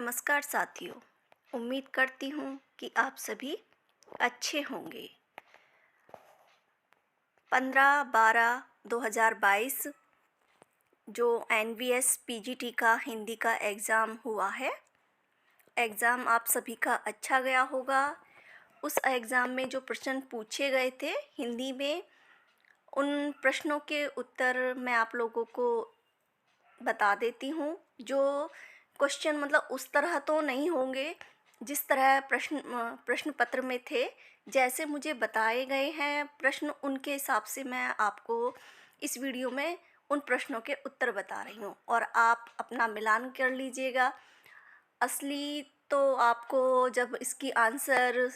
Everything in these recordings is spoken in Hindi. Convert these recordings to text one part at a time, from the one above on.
नमस्कार साथियों। उम्मीद करती हूँ कि आप सभी अच्छे होंगे। 15/12/2022 जो NVS PGT का हिंदी का एग्ज़ाम हुआ है, एग्ज़ाम आप सभी का अच्छा गया होगा। उस एग्ज़ाम में जो प्रश्न पूछे गए थे हिंदी में, उन प्रश्नों के उत्तर मैं आप लोगों को बता देती हूँ। जो क्वेश्चन मतलब उस तरह तो नहीं होंगे जिस तरह प्रश्न पत्र में थे। जैसे मुझे बताए गए हैं प्रश्न, उनके हिसाब से मैं आपको इस वीडियो में उन प्रश्नों के उत्तर बता रही हूँ और आप अपना मिलान कर लीजिएगा। असली तो आपको जब इसकी आंसर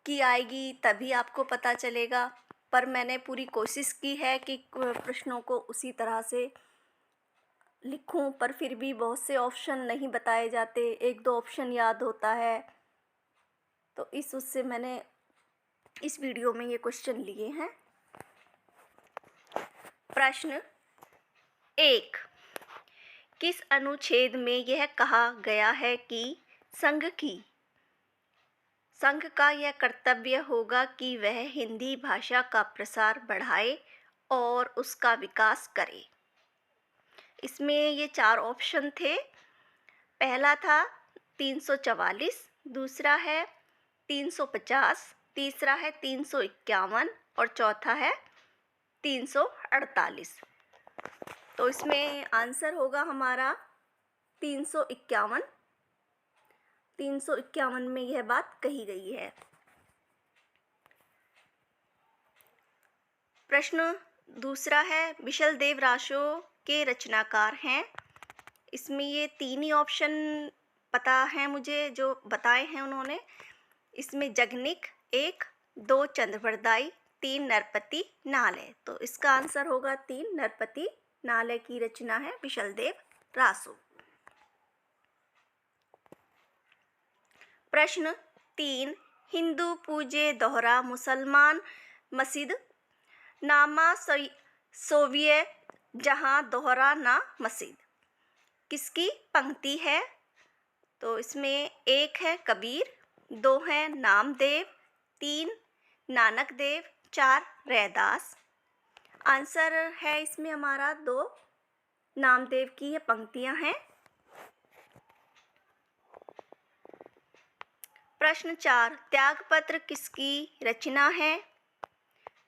की आएगी तभी आपको पता चलेगा, पर मैंने पूरी कोशिश की है कि प्रश्नों को उसी तरह से लिखूं, पर फिर भी बहुत से ऑप्शन नहीं बताए जाते, एक दो ऑप्शन याद होता है। तो इस उससे मैंने इस वीडियो में ये क्वेश्चन लिए हैं। प्रश्न 1, किस अनुच्छेद में यह कहा गया है कि संघ का यह कर्तव्य होगा कि वह हिंदी भाषा का प्रसार बढ़ाए और उसका विकास करे? इसमें ये 4 ऑप्शन थे। पहला था 344, दूसरा है 350, तीसरा है 351 और चौथा है 348। तो इसमें आंसर होगा हमारा 351। 351 में यह बात कही गई है। प्रश्न दूसरा है, विशल देव रासो के रचनाकार हैं। इसमें ये 3 ही ऑप्शन पता है मुझे, जो बताए हैं उन्होंने। इसमें जगनिक 1, 2 चंद्रवरदाई, 3 नरपति नालय। तो इसका आंसर होगा 3 नरपति नालय की रचना है विशल देव रासो। प्रश्न 3, हिंदू पूजे दोहरा मुसलमान मस्जिद नामा सोविये जहां दोहरा ना मस्जिद किसकी पंक्ति है? तो इसमें 1 है कबीर, 2 है नामदेव, 3 नानक देव, 4 रैदास। आंसर है इसमें हमारा 2 नामदेव की ये पंक्तियां हैं। प्रश्न 4, त्यागपत्र किसकी रचना है?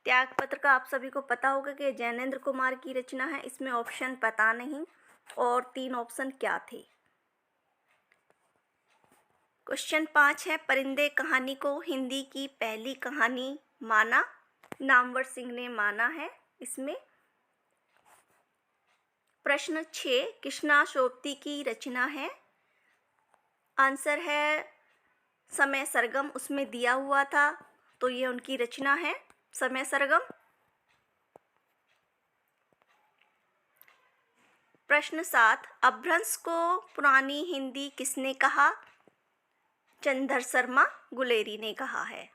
त्यागपत्र का आप सभी को पता होगा कि जैनेंद्र कुमार की रचना है। इसमें ऑप्शन पता नहीं और 3 ऑप्शन क्या थे। क्वेश्चन 5 है, परिंदे कहानी को हिंदी की पहली कहानी माना? नामवर सिंह ने माना है इसमें। प्रश्न 6, कृष्णा सोबती की रचना है। आंसर है समय सरगम, उसमें दिया हुआ था, तो ये उनकी रचना है समय सरगम। प्रश्न 7, अपभ्रंश को पुरानी हिंदी किसने कहा? चंद्र शर्मा गुलेरी ने कहा है।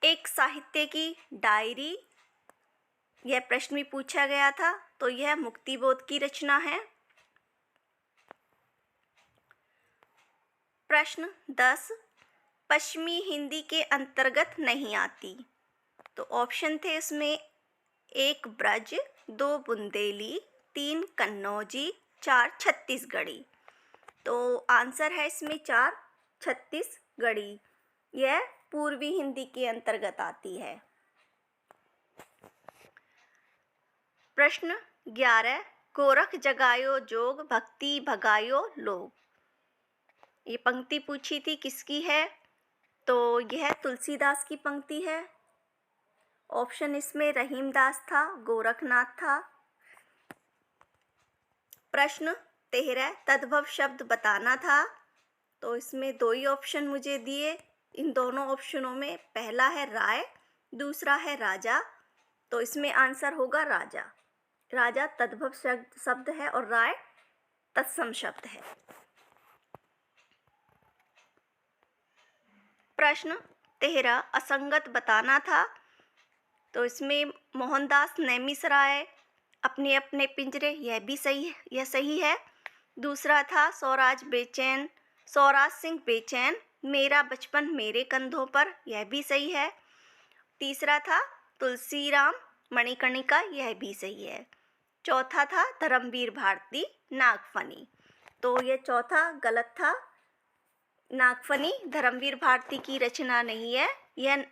एक साहित्य की डायरी, यह प्रश्न भी पूछा गया था, तो यह मुक्तिबोध की रचना है। प्रश्न 10, पश्चिमी हिंदी के अंतर्गत नहीं आती। तो ऑप्शन थे इसमें 1 ब्रज, 2 बुंदेली, 3 कन्नौजी, 4 छत्तीसगढ़ी। तो आंसर है इसमें 4 छत्तीसगढ़ी। यह पूर्वी हिंदी के अंतर्गत आती है। प्रश्न 11, गोरख जगायो जोग भक्ति भगायो लोग। ये पंक्ति पूछी थी, किसकी है? तो यह तुलसीदास की पंक्ति है। ऑप्शन इसमें रहीमदास था, गोरखनाथ था। प्रश्न 13, तद्भव शब्द बताना था। तो इसमें 2 ही ऑप्शन मुझे दिए। इन दोनों ऑप्शनों में पहला है राय, दूसरा है राजा। तो इसमें आंसर होगा राजा। राजा तद्भव शब्द है और राय तत्सम शब्द है। प्रश्न 13, असंगत बताना था। तो इसमें मोहनदास नेमिसराय अपने अपने पिंजरे, यह भी सही है, यह सही है। दूसरा था सौराज सिंह बेचैन, मेरा बचपन मेरे कंधों पर, यह भी सही है। तीसरा था तुलसीराम मणिकर्णिका, यह भी सही है। चौथा था धर्मवीर भारती नागफनी, तो यह चौथा गलत था। नागफनी धर्मवीर भारती की रचना नहीं है, यह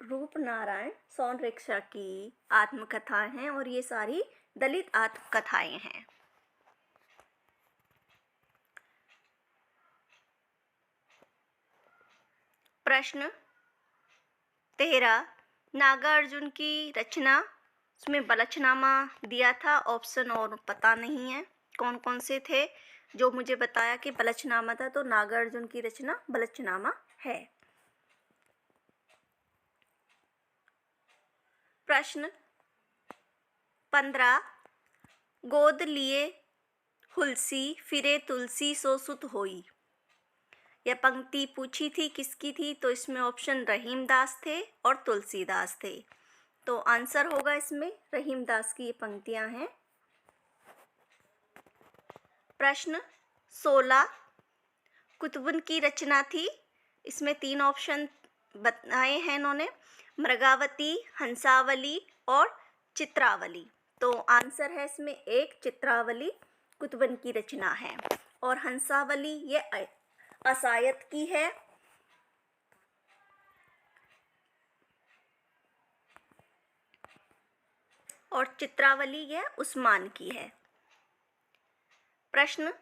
रूपनारायण सौंदरक्षा की आत्मकथाएं हैं और ये सारी दलित आत्मकथाएं हैं। प्रश्न 13, नागार्जुन की रचना, उसमें बलचनामा दिया था, ऑप्शन और पता नहीं है कौन कौन से थे। जो मुझे बताया कि बलचनामा था, तो नागार्जुन की रचना बलचनामा है। प्रश्न 15, गोद लिए हुलसी फिरे तुलसी सो सुत होई, यह पंक्ति पूछी थी किसकी थी, तो इसमें ऑप्शन रहीमदास थे और तुलसीदास थे, तो आंसर होगा इसमें रहीमदास की ये पंक्तियां हैं। प्रश्न 16, कुतुबुन की रचना थी, इसमें 3 ऑप्शन बताए हैं इन्होंने, मृगावती, हंसावली और चित्रावली, तो आंसर है इसमें 1 चित्रावली कुतुबुन की रचना है, और हंसावली ये असायत की है। और चित्रावली यह उस्मान की है। प्रश्न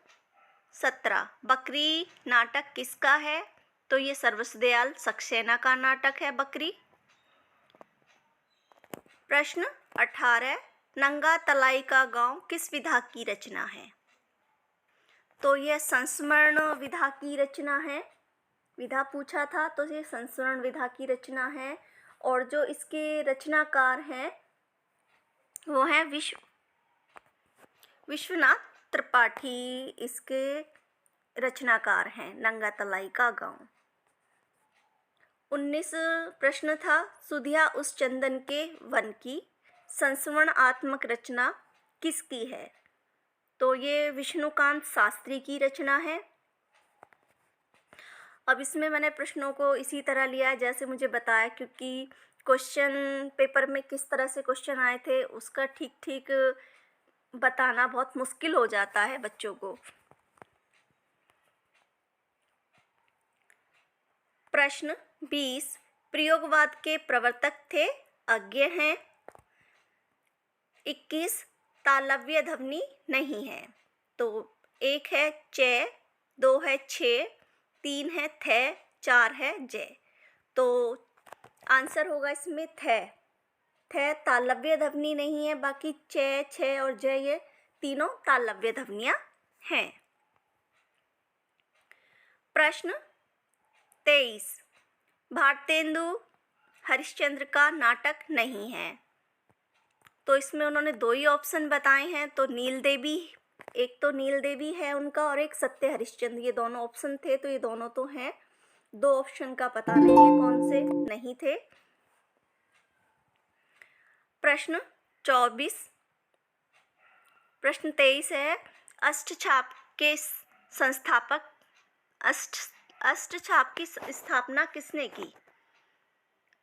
17, बकरी नाटक किसका है, तो ये सर्वसदयाल सक्सेना का नाटक है बकरी। प्रश्न 18, नंगा तलाई का गांव किस विधा की रचना है, तो यह संस्मरण विधा की रचना है। विधा पूछा था तो ये संस्मरण विधा की रचना है, और जो इसके रचनाकार हैं वो हैं विश्वनाथ त्रिपाठी, इसके रचनाकार हैं नंगा तलाई का गांव। 19 प्रश्न था, सुधिया उस चंदन के वन की संस्मरणात्मक रचना किसकी है, तो ये विष्णुकांत शास्त्री की रचना है। अब इसमें मैंने प्रश्नों को इसी तरह लिया जैसे मुझे बताया, क्योंकि क्वेश्चन पेपर में किस तरह से क्वेश्चन आए थे उसका ठीक ठीक बताना बहुत मुश्किल हो जाता है बच्चों को। प्रश्न 20, प्रयोगवाद के प्रवर्तक थे, अज्ञ हैं। 21, तालव्य ध्वनि नहीं है, तो 1 है च, 2 है छ, 3 है थ, 4 है ज, तो आंसर होगा इसमें थ तालव्य ध्वनि नहीं है, बाकी च, छ और ज ये तीनों तालव्य ध्वनियां हैं। प्रश्न 23, भारतेंदु हरिश्चंद्र का नाटक नहीं है, तो इसमें उन्होंने 2 ही ऑप्शन बताए हैं, तो नील देवी, एक तो नील देवी है उनका और एक सत्य हरिश्चंद्र, ये दोनों ऑप्शन थे, तो ये दोनों तो हैं। 2 ऑप्शन का पता नहीं है कौन से नहीं थे। प्रश्न 24, प्रश्न 23 है, अष्टछाप के संस्थापक, अष्टछाप की स्थापना किसने की,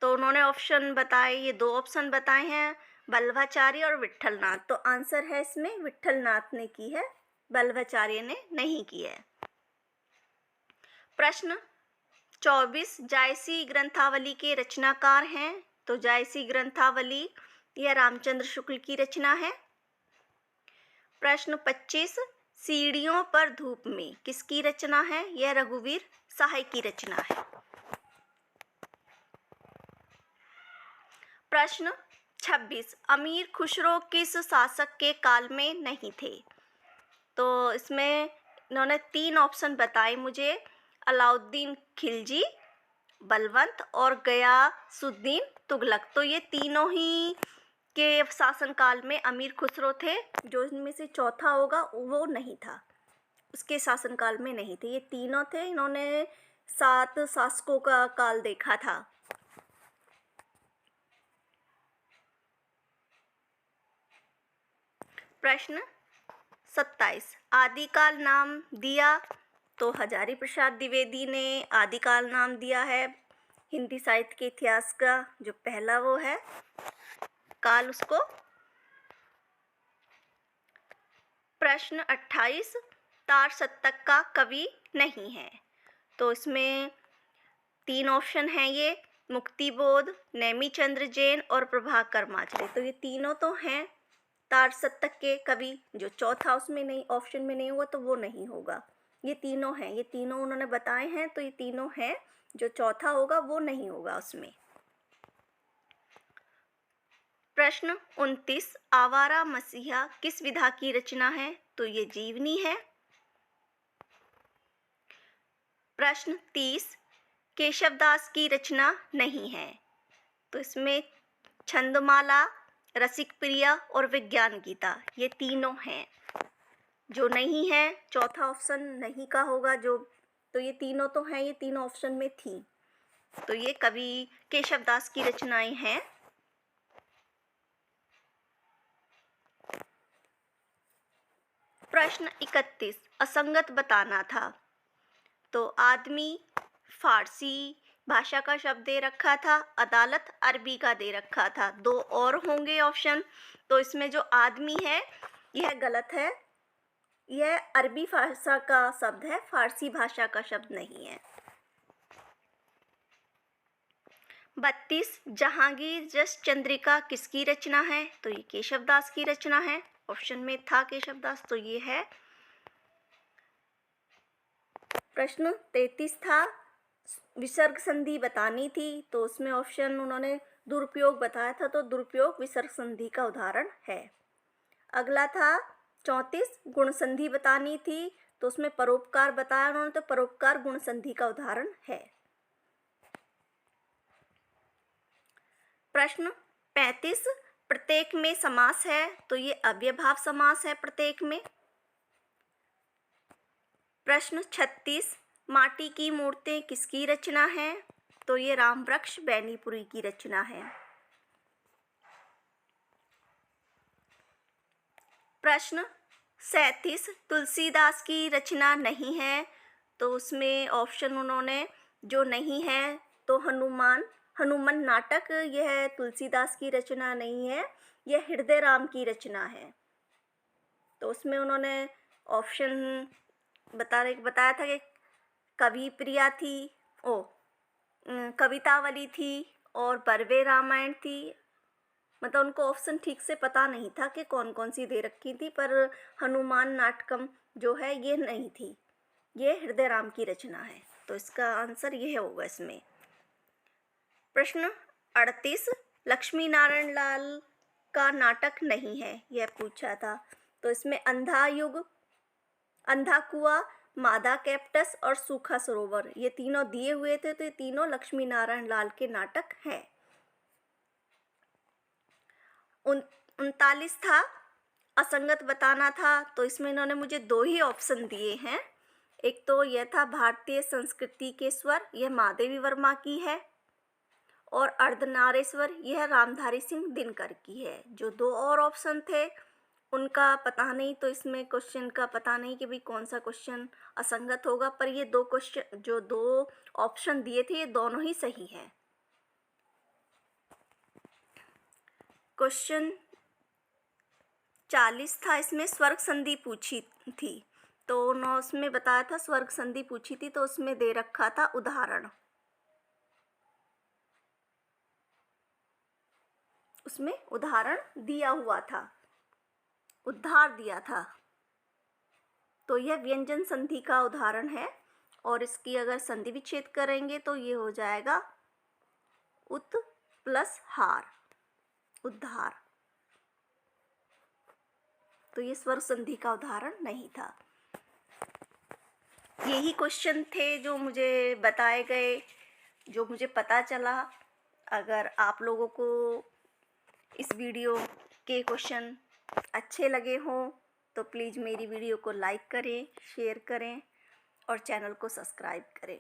तो उन्होंने ऑप्शन बताए, ये 2 ऑप्शन बताए हैं, वल्लभाचार्य और विट्ठलनाथ, तो आंसर है इसमें विट्ठलनाथ ने की है, वल्लभाचार्य ने नहीं की है। प्रश्न 24, जायसी ग्रंथावली के रचनाकार हैं, तो जायसी ग्रंथावली यह रामचंद्र शुक्ल की रचना है। प्रश्न 25, सीढ़ियों पर धूप में किसकी रचना है, यह रघुवीर सहाय की रचना है। प्रश्न 26, अमीर खुसरो किस शासक के काल में नहीं थे, तो इसमें इन्होंने 3 ऑप्शन बताए मुझे, अलाउद्दीन खिलजी, बलवंत और गयासुद्दीन तुगलक, तो ये तीनों ही के शासनकाल में अमीर खुसरो थे, जो इनमें से चौथा होगा वो नहीं था, उसके शासनकाल में नहीं थे, ये तीनों थे, इन्होंने 7 शासकों का काल देखा था। प्रश्न 27, आदिकाल नाम दिया। तो हजारी प्रसाद द्विवेदी ने आदिकाल नाम दिया है। हिंदी साहित्य के इतिहास का जो पहला वो है काल उसको। प्रश्न 28, तार सप्तक का कवि नहीं है। तो इसमें 3 ऑप्शन हैं, ये मुक्तिबोध, नेमिचंद्र जैन और प्रभाकर माचले। तो ये तीनों तो हैं तार सप्तक के कवि। जो चौथा उसमें नहीं, ऑप्शन में नहीं हुआ तो वो नहीं होगा। ये तीनों हैं, ये तीनों उन्होंने बताए हैं, तो ये तीनों हैं। जो चौथा होगा वो नहीं होगा उसमें। प्रश्न 29, आवारा मसीहा किस विधा की रचना है। तो ये जीवनी है। प्रश्न 30, केशवदास की रचना नहीं है। तो इसमें छंदमाला, रसिक प्रिया और विज्ञान गीता, ये तीनों हैं। जो नहीं है, चौथा ऑप्शन नहीं का होगा जो। तो ये तीनों तो हैं, ये तीनों ऑप्शन में थी। तो ये कवि केशवदास की रचनाएं हैं। प्रश्न 31, असंगत बताना था। तो आदमी फारसी भाषा का शब्द दे रखा था, अदालत अरबी का दे रखा था। 2 और होंगे ऑप्शन। तो इसमें जो आदमी है यह गलत है, यह अरबी भाषा का शब्द है, फारसी भाषा का शब्द नहीं है। 32, जहांगीर जस चंद्रिका किसकी रचना है। तो ये केशवदास की रचना है। ऑप्शन में था केशवदास, तो ये है। प्रश्न 33 था, विसर्ग संधि बतानी थी। तो उसमें ऑप्शन उन्होंने दुरुपयोग बताया था, तो दुरुपयोग विसर्ग संधि का उदाहरण है। अगला था 34, गुण संधि बतानी थी। तो उसमें परोपकार बताया उन्होंने, तो परोपकार गुण संधि का उदाहरण है। प्रश्न 35, प्रत्येक में समास है। तो ये अव्ययभाव समास है प्रत्येक में। प्रश्न 36, माटी की मूर्तें किसकी रचना है। तो ये रामवृक्ष बैनीपुरी की रचना है। प्रश्न 37, तुलसीदास की रचना नहीं है। तो उसमें ऑप्शन उन्होंने जो नहीं है, तो हनुमान नाटक यह तुलसीदास की रचना नहीं है, यह हृदय राम की रचना है। तो उसमें उन्होंने ऑप्शन बताया था कि कवि प्रिया थी, कवितावली थी और बरवे रामायण थी। मतलब उनको ऑप्शन ठीक से पता नहीं था कि कौन कौन सी दे रखी थी, पर हनुमान नाटकम जो है ये नहीं थी, ये हृदय राम की रचना है। तो इसका आंसर यह होगा इसमें। प्रश्न 38, लक्ष्मी नारायण लाल का नाटक नहीं है, यह पूछा था। तो इसमें अंधा युग, अंधा कुआं, मादा कैप्टस और सूखा सरोवर, ये तीनों दिए हुए थे। तो ये तीनों लक्ष्मी नारायण लाल के नाटक हैं। 39 था, असंगत बताना था। तो इसमें इन्होंने मुझे 2 ही ऑप्शन दिए हैं। एक तो यह था भारतीय संस्कृति के स्वर, यह महादेवी वर्मा की है, और अर्धनारेश्वर यह रामधारी सिंह दिनकर की है। जो 2 और ऑप्शन थे उनका पता नहीं, तो इसमें क्वेश्चन का पता नहीं कि भाई कौन सा क्वेश्चन असंगत होगा, पर ये 2 क्वेश्चन, जो 2 ऑप्शन दिए थे ये दोनों ही सही हैं। क्वेश्चन 40 था, इसमें स्वर्ग संधि पूछी थी। तो उसमें बताया था स्वर्ग संधि पूछी थी, तो उसमें दे रखा था उदाहरण, उसमें उदाहरण दिया हुआ था, उद्धार दिया था। तो यह व्यंजन संधि का उदाहरण है, और इसकी अगर संधि विच्छेद करेंगे तो ये हो जाएगा उत प्लस हार, उद्धार। तो ये स्वर संधि का उदाहरण नहीं था। यही क्वेश्चन थे जो मुझे बताए गए, जो मुझे पता चला। अगर आप लोगों को इस वीडियो के क्वेश्चन अच्छे लगे हों तो प्लीज़ मेरी वीडियो को लाइक करें, शेयर करें और चैनल को सब्सक्राइब करें।